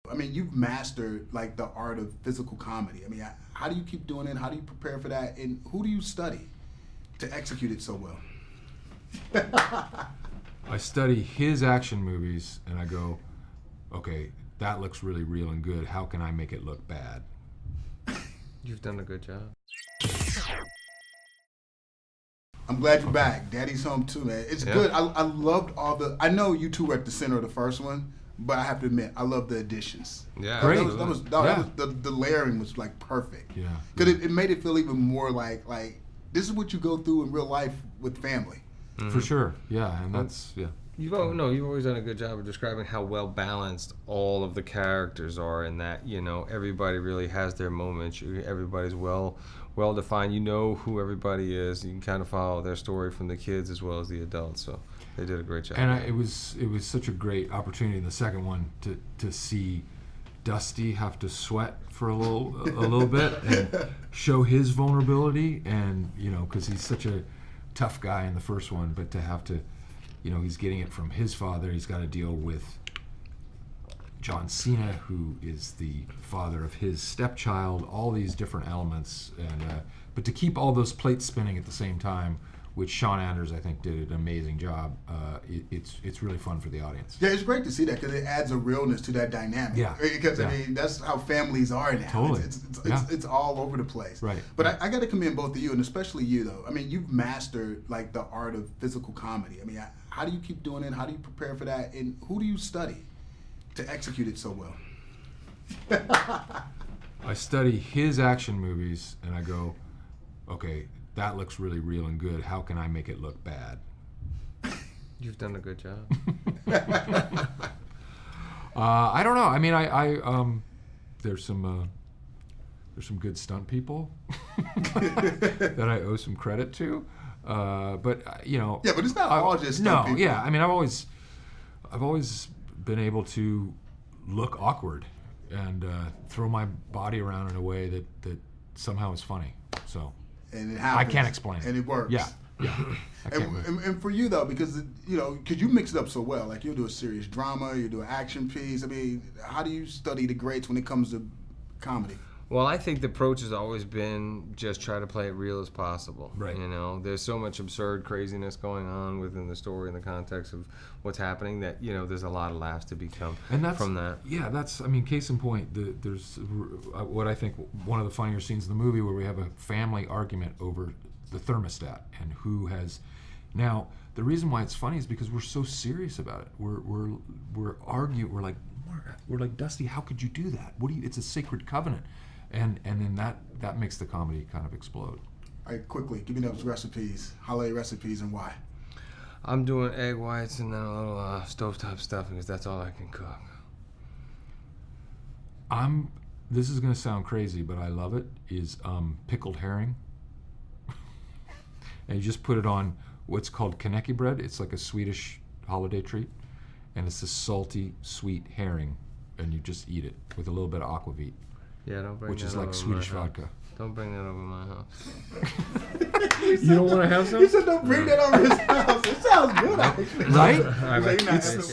I mean, you've mastered like the art of physical comedy. I mean, how do you keep doing it? How do you prepare for that? And who do you study to execute it so well? I study his action movies and I go, okay, that looks really real and good. How can I make it look bad? You've done a good job. I'm glad you're back. Daddy's home too, man. It's good. I loved all the. I know you two were at the center of the first one, but I have to admit, I love the additions. Yeah, great. The layering was like perfect. Yeah, because it made it feel even more like this is what you go through in real life with family. For sure. Yeah, and that's You've always done a good job of describing how well balanced all of the characters are, and that everybody really has their moments. Everybody's well defined. You know who everybody is. You can kind of follow their story from the kids as well as the adults. So they did a great job. And it was such a great opportunity in the second one to see Dusty have to sweat for a little bit and show his vulnerability, and because he's such a tough guy in the first one, but to have to. He's getting it from his father. He's got to deal with John Cena, who is the father of his stepchild, all these different elements. But to keep all those plates spinning at the same time, which Shawn Anders, I think, did an amazing job, it's really fun for the audience. Yeah, it's great to see that because it adds a realness to that dynamic. Yeah. Because, I mean, that's how families are now. Totally. It's all over the place. Right. But I got to commend both of you, and especially you, though. I mean, you've mastered, like, the art of physical comedy. I mean, how do you keep doing it? How do you prepare for that? And who do you study to execute it so well? I study his action movies, and I go, okay, that looks really real and good. How can I make it look bad? You've done a good job. I don't know. I mean, there's some good stunt people that I owe some credit to. But Yeah, but it's not all just stunt people. Yeah. I mean, I've always been able to look awkward and throw my body around in a way that somehow is funny. So. And it happens. I can't explain it. And it works. Yeah. And for you though, because you mix it up so well. Like you'll do a serious drama, you do an action piece. I mean, how do you study the greats when it comes to comedy? Well, I think the approach has always been just try to play it real as possible. Right. There's so much absurd craziness going on within the story in the context of what's happening that, there's a lot of laughs to become from that. Yeah, case in point, there's what I think one of the funnier scenes in the movie where we have a family argument over the thermostat and who has. Now, the reason why it's funny is because we're so serious about it. We're arguing. We're like, Dusty, how could you do that? It's a sacred covenant. And then that makes the comedy kind of explode. All right, quickly, give me those recipes, holiday recipes, and why. I'm doing egg whites and then a little stovetop stuffing because that's all I can cook. This is going to sound crazy, but I love it, is pickled herring. And you just put it on what's called kaneki bread. It's like a Swedish holiday treat. And it's this salty, sweet herring. And you just eat it with a little bit of aquavit. Yeah, don't bring which that is like over Swedish my house. vodka. Don't bring that over my house. You don't want to have some? He said don't bring that over his house. It sounds good, actually. Right? All right, He's like,